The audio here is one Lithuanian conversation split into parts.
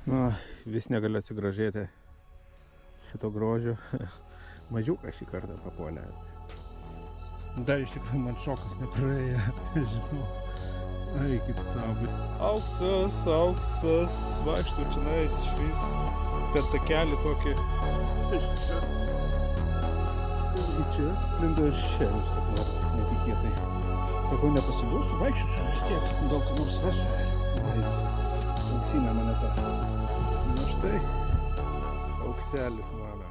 Na, vis negaliu atsigražėti šito grožio. Mažiuką šį kartą papuolė. Dar iš tikrųjų man šokas nepraėjo. Žinau. Eikit savo. Auksas, auksas. Vaikštų čia nais išvis. Per takelį tokį. Ir čia lindo iš šėlius, kad nors netikėtai. Sakau, nepasiduosiu, vaikščiosiu vis tiek. Gal ką nors rasiu. Auksinė moneta. Na štai, aukselis mano.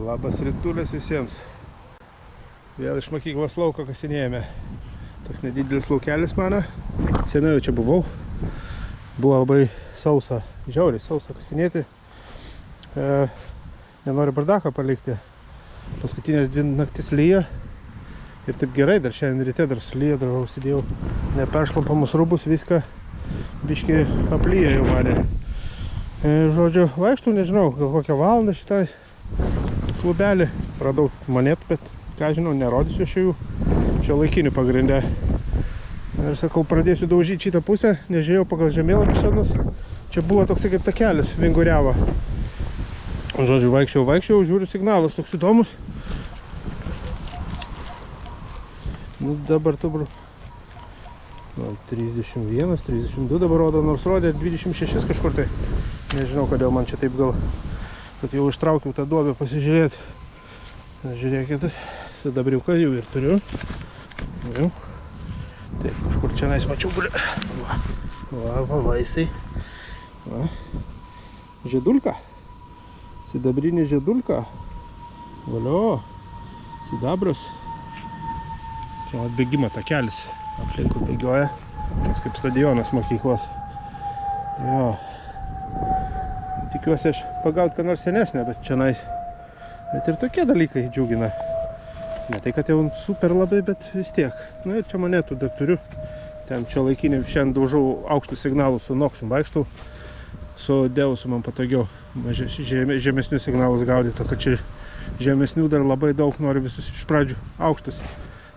Labas rytulės visiems. Vėl iš mokyklos lauko kasinėjame. Toks nedidelis laukelis mano. Senai jau čia buvau. Buvo labai sausa, žiauriai sausa kasinėti. Nenoriu bardaką palikti. Paskutinės 2 naktis lyja. Ir taip gerai, dar šiandien ryte dar sulyja, dar užsidėjau neperšlampamus rūbus, viską biškį aplyja jau mane. Žodžiu, vaikštų, nežinau, gal kokią valandą šitai klubelį. Radau monetų, bet ką žinau, nerodysiu aš jų. Čia laikinių pagrindė. Ir sakau, pradėsiu daužyti šitą pusę, nežiūrėjau pagal žemėlapį senas. Čia buvo toksai kaip takelis, vinguriavo. Žodžiu, vaikščiau, žiūriu signalas toks įdomus. Nu, dabar 31, 32 dabar rodo, nors rodė 26 kažkur tai. Nežinau, kodėl man čia taip gal, kad jau ištraukiau tą duobę pasižiūrėti. Žiūrėkit, sidabriuką jau ir turiu. Jau. Taip, kažkur čia nais mačiau guli. Va, vaisai. Va. Žiedulka. Sidabrinė žiedulka. Valio. Sidabras. Čia atbėgimo takelis, aplinkui bėgioja, toks kaip stadionas mokyklos. Jo. Tikiuosi aš pagauti ką nors senesnę, bet čia nais. Bet ir tokie dalykai džiugina. Ne tai, kad jau super labai, bet vis tiek. Na ir čia monetų dar turiu. Ten čia laikinį, šiandien daužau aukštus signalus su Noxum vaikštau. Su Deusu man patogiau žemesnius signalus gaudyti, kad čia žemesnių dar labai daug, noriu visus iš pradžių aukštus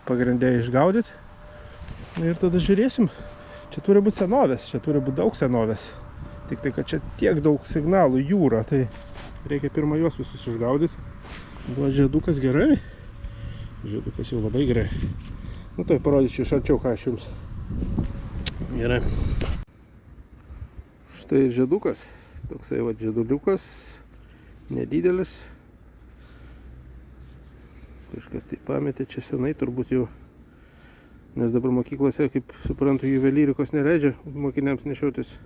pagrindėjai išgaudyti. Ir tada žiūrėsim. Čia turi būti senovės, čia turi būti daug senovės. Tik tai, kad čia tiek daug signalų, jūra, tai reikia pirmą juos visus išgaudyti. Va, žiedukas gerai. Žiedukas jau labai gerai. Nu tai parodyčiau iš arčiau, ką aš jums. Gerai. Štai žiedukas. Toksai va žieduliukas. Nedidelis. Kažkas tai pametė čia senai, turbūt jau, nes dabar mokyklose, kaip suprantu, juvelyrikos neleidžia mokiniams nešiotis.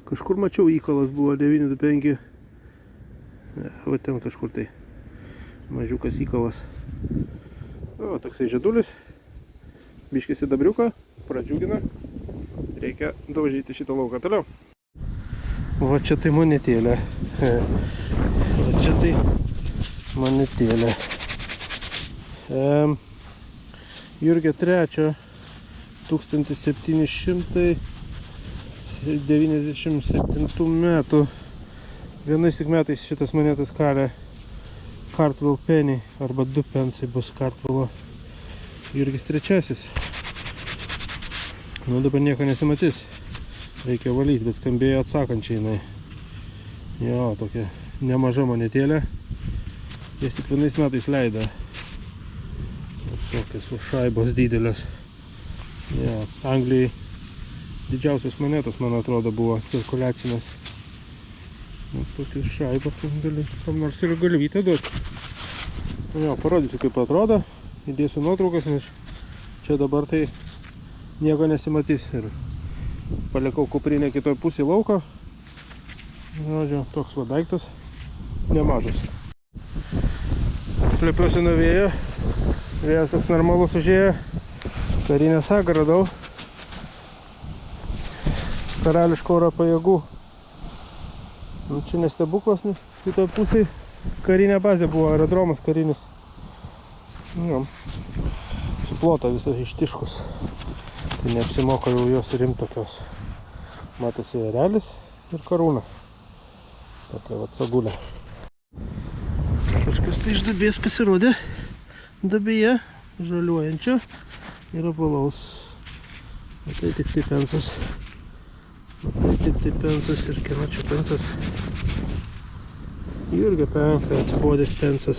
Kažkur mačiau įkalas buvo 925. Va ten kažkur tai mažiukas įkalas. O, toksai žiedulis. Biškis sidabriuką, pradžiugina. Reikia daužyti šitą lauką toliau. Va čia tai monetėlė. Va čia tai monetėlė. Jurgio III 1797 metų. Vienais tik metais šitas monetas kalė Cartwell penny arba 2 pensai bus Cartwello Jurgis III. Nu dabar nieko nesimatys. Reikia valyti, bet skambėjo atsakančiai jinai. Jo, tokia nemaža monetėlė. Jis tik vienais metais leido. Tokios šaibos didelės. Ja, Anglijai didžiausios monetos, man atrodo, buvo cirkuliacinės. Tokius šaibos gali, kam nors ir galvytę duoti. Jo, parodysiu, kaip atrodo. Įdėsiu nuotraukas, nes čia dabar tai nieko nesimatys. Ir palikau kuprinę kitoj pusėje lauko. Žodžiu, toks va daiktas. Nemažas. Slepiuosi nuo vėjo. Vėjas toks normalus užėjo. Karinę sagą radau. Karališko oro pajėgų. Nu, čia nestebuklas, nes kitoje pusėje karinė bazė buvo, aerodromas karinis. Nu, suplota visas ištiškus. Tai neapsimoka jau jos rimt tokios. Matosi erelis ir karūna. Tokia vat sagulė. Kažkas tai iš duobės pasirodė. Duobėje žaliuojančio ir apvalaus Tai tik tai pensas. Tai tik tai pensas ir kieno čia pensas. Jurgio 5 atsibodęs pensas.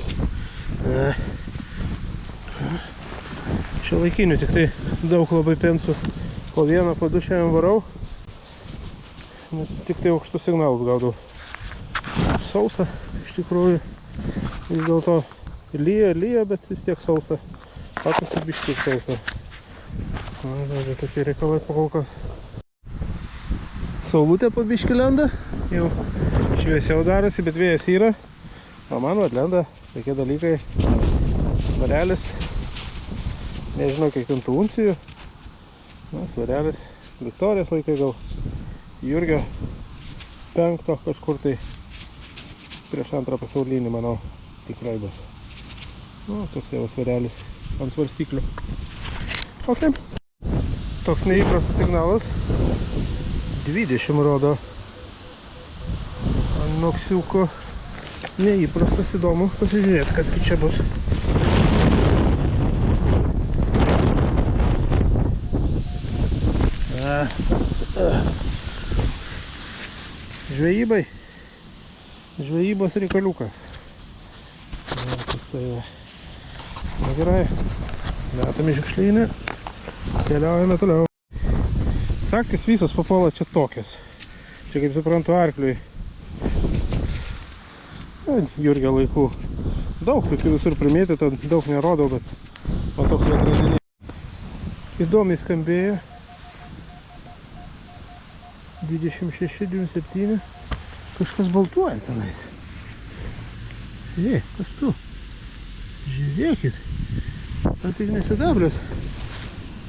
Šiuolaikinių tik tai daug labai pensų. Po vieną, po du šiandien varau. Nes tik tai aukštus signalus gaudau. Sausa, iš tikrųjų. Vis dėlto lyja, bet vis tiek sausa. Patys ir biškiai sausa. Na, žodžiu, tokie reikalai pakolkas. Saulutė po biškį lenda. Jau šviesiau darosi, bet vėjas yra. O man lenda tokie dalykai. Svarelis. Nežinau, kiek ten tų uncijų. Na, svarelis. Viktorijos laikai gal. Jurgio 5 kažkur tai prieš 2 pasaulinį, manau, tikrai bus. Nu, toks jau svarelis ant svarstyklių. Ok. Toks neįprastas signalas. 20 rodo. Ant noksiuko. Neįprastas, įdomu pasižiūrėti, kasgi čia bus. Žvejybai. Žvejybos reikaliukas. Na gerai. Metam į šiukšlynę. Keliaujame toliau. Saktis visos papuola čia tokios. Čia, kaip suprantu, arkliui. Jurgio laikų. Daug tokių visur primėtyta, daug nerodau, bet o toks atradinys. Įdomiai skambėjo. 26, 27. Kažkas baltuoja tenai. Kas tu? Žiūrėkit. Ar tik nesidabras?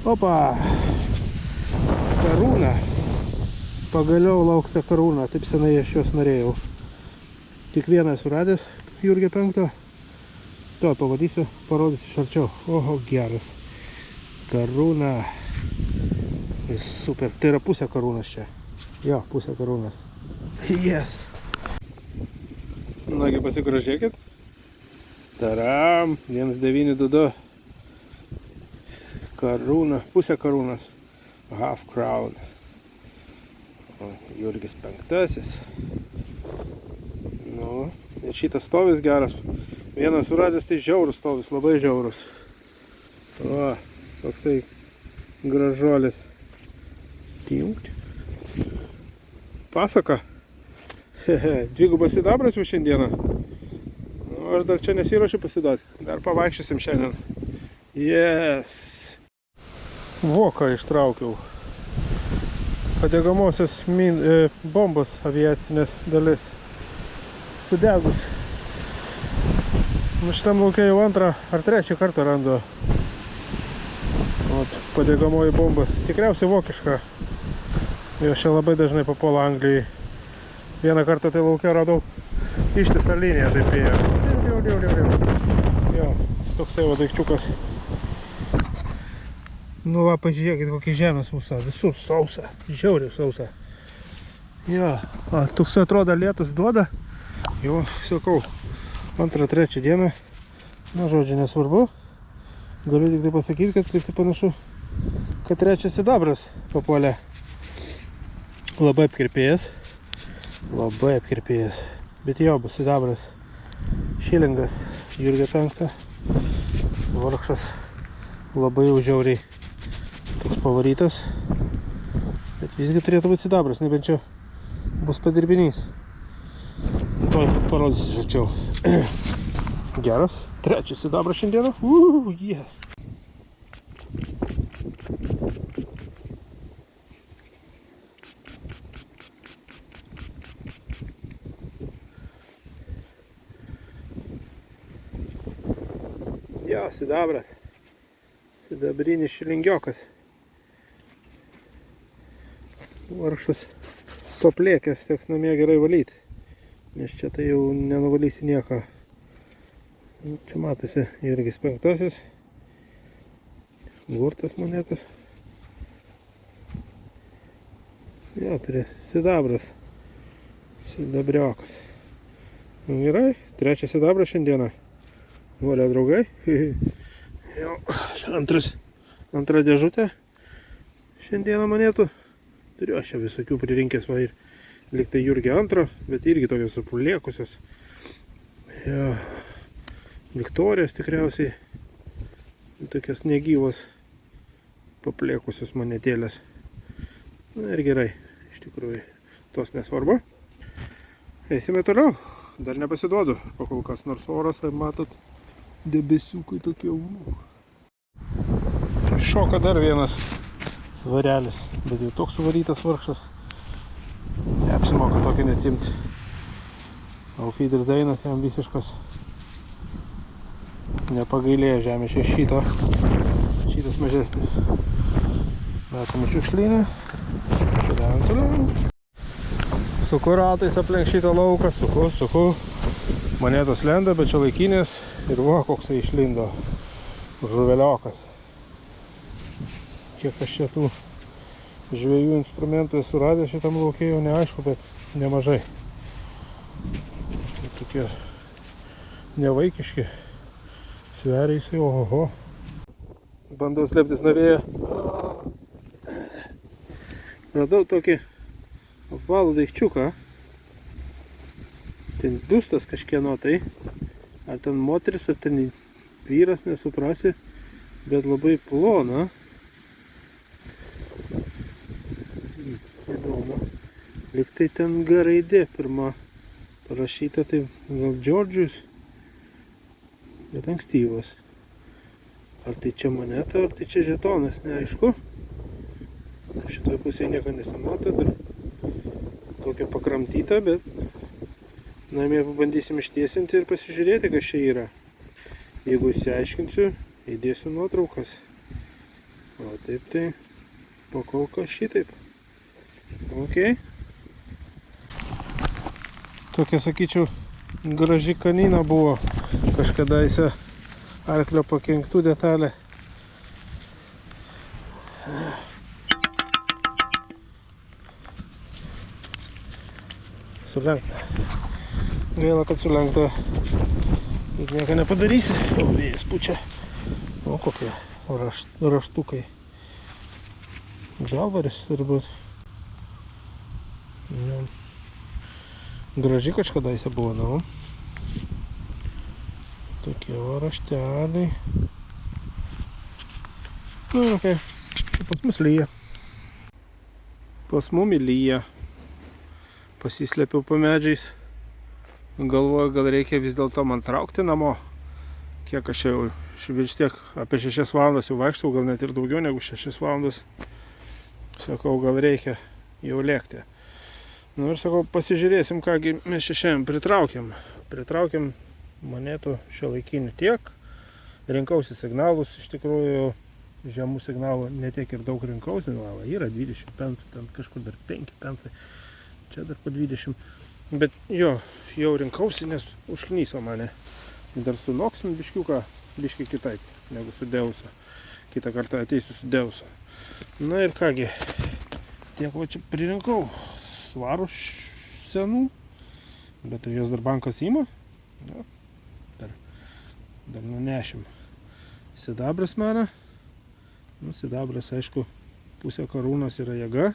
Opa! Karūna. Pagaliau laukta karūna. Taip senai aš jos norėjau. Tik vieną esu radęs Jurgio 5. Tuo pavadysiu, parodysiu iš arčiau. Oho, geras. Karūna. Super. Tai yra pusė karūnas čia. Jo, pusė karūnas. Yes. Nagi pasigražėkit. Taram. 1922. Karūna. Pusė karūnas. Half crown. Jurgis 5. Nu, ir šitas stovis geras. Vienas suradęs, tai žiaurus stovis, labai žiaurus. O, toksai gražuolis. Tinkt. Pasaka. Dvigubas sidabras jau šiandieną. Nu, aš dar čia nesiruošiu pasiduoti. Dar pavaikščiosim šiandien. Yes. Voką ištraukiau. Padegamosios bombos aviacinės dalis. Sudegus. Nu, šitam laukia jau 2 ar 3 kartą randu. Padegamoji bomba. Tikriausiai vokiška. Jos čia labai dažnai papuola Anglijai. Vieną kartą tai laukia radau ištisą liniją, taip ėjo. Jo, toksai va daikčiukas. Nu va, pažiūrėkit, kokį žemės mūsų. Visur sausa. Žiauriai sausa. Jo, toks atrodo lietus duoda. Jau, sakau, 2-3 dieną. Na, žodžiu, nesvarbu. Galiu tik tai pasakyti, kad tai panašu, kad 3 sidabras papuolė. Labai apkirpėjęs. Labai apkirpėjęs. Bet jo, bus sidabras. Šilingas Jurgio 5. Vargšas. Labai jau žiauriai toks pavarytas. Bet visgi turėtų būti sidabras, nebent čia bus padirbinys. To parodysiu iš arčiau. Geras. 3 sidabras šiandieną. Yes. Jo, sidabras. Sidabrinis šilingiokas. Vargšas soplėkės, teks namie gerai valyti. Nes čia tai jau nenuvalysi nieko. Čia matosi Jurgis 5. Gurtas monetas. Jo, turi sidabras. Sidabriokas. Nu, gerai, 3 sidabras šiandieną. Valia, draugai. Jau, antra dėžutė. šiandieną monetų. Turiu aš čia visokių pririnkęs va ir liktai Jurgio antro, bet irgi tokios supuliekusios. Jo, Viktorijos tikriausiai. Tokios negyvos papliekusios monetėlės. Na ir gerai, iš tikrųjų, tos nesvarbu. Eisime toliau. Dar nepasiduodu pakol kas, nors oras, matot, debesiukai tokie. Šoka dar vienas svarelis, bet jau toks suvarytas vargšas. Neapsimoka tokį netimti. Alfydas Dainas jam visiškas. Nepagailėjo žemės šito. Šitas mažesnis. Metam į šiukšlynę. Keliaujam toliau. Suku ratais aplink šitą lauką, suku. Monetos lenda, bet čia laikinės. Ir va, koksai išlindo žuveliokas. Kiek aš čia tų žvejų instrumentų esu radęs šitam lauke, jau neaišku, bet nemažai. Tokie nevaikiški. Sveria jisai, ohoho. Bandau slėptis nuo vėjo. Radau tokį apvalų daikčiuką. Ten biustas kažkieno tai. Ar ten moteris, ar ten vyras, nesuprasi. Bet labai plona. Įdomu. Lyg tai ten G raidė pirma parašyta, tai gal Džordžius. Bet ankstyvas. Ar tai čia moneta, ar tai čia žetonas, neaišku. Šitoje pusėje nieko nesimato, dar tokia pakramtyta, bet namie pabandysim ištiesinti ir pasižiūrėti, kas čia yra. Jeigu išsiaiškinsiu, įdėsiu nuotraukas. O taip tai, pakol kas šitaip. Ok. Tokia, sakyčiau, graži kanina buvo kažkadaise arklio pakenktų detalė. Sulenkta. Gaila, kad sulenkta. Jūs nieko nepadarysi. O, vėjas pučia. O, kokie raštukai. Žalvaris turbūt. Graži kažkadaise buvo, na. Tokie va rašteliai. Nu, okei. Pas mus lyja. Pas mumi lyja. Pasislėpiau po medžiais. Galvoju, gal reikia vis dėlto man traukti namo. Kiek aš jau vis tiek apie 6 valandas jau vaikštau, gal net ir daugiau negu 6 valandas. Sakau, gal reikia jau lėkti. Nu ir sakau, pasižiūrėsim, kągi mes čia šiandien pritraukėm. Pritraukėm monetų šiuolaikinių tiek. Rinkausi signalus, iš tikrųjų žemų signalų netiek ir daug rinkausi. Nu, yra 20 pensų, ten kažkur dar 5 pensai. Čia dar po 20. Bet jo, jau rinkausi, nes užknyso mane. Dar sunoksim biškiuką, biškį kitaip, negu su Deusa. Kitą kartą ateisiu su Deusa. Na ir kągi, tiek va čia pririnkau svarų senų, bet jos dar bankas ima. Jo, dar nunešim. Sidabras mano. Nu, sidabras, aišku, pusė karūnos yra jėga,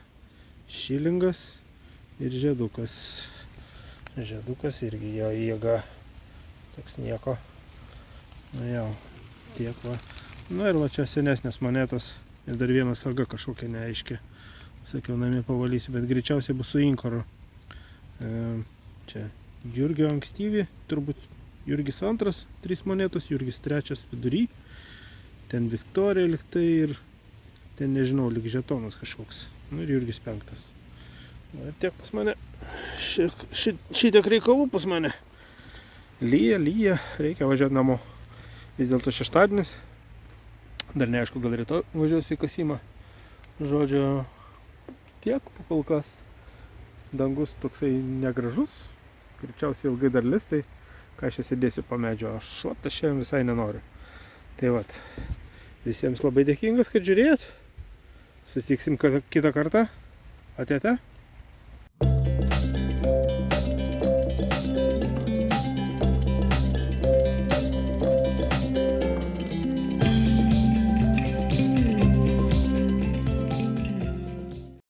šilingas ir žiedukas. Žiedukas irgi jo jėga. Toks nieko. Nu jau, tiek va. Nu ir va čia senesnės monetos. Ir dar viena saga kažkokia neaiški. Sakiau, namie pavalysiu, bet greičiausiai bus su inkaru. Čia Jurgio ankstyvi, turbūt Jurgis antras, 3 monetos, Jurgis trečias vidury. Ten Viktorija liktai ir ten nežinau, lik žetonas kažkoks. Nu ir Jurgis 5. Nu, ir tiek pas mane. Šitiek reikalų pas mane. Lyja, reikia važiuoti namo. Vis dėlto šeštadienis. Dar neaišku, gal rytoj važiuosiu į kasimą. Žodžio, tiek pakol kas. Dangus toksai negražus. Greičiausiai ilgai dar lis, tai ką aš sėdėsiu po medžio. Aš šlaptas šiandien visai nenoriu. Tai vat, visiems labai dėkingas, kad žiūrėjot. Susitiksim kitą kartą. Atėte.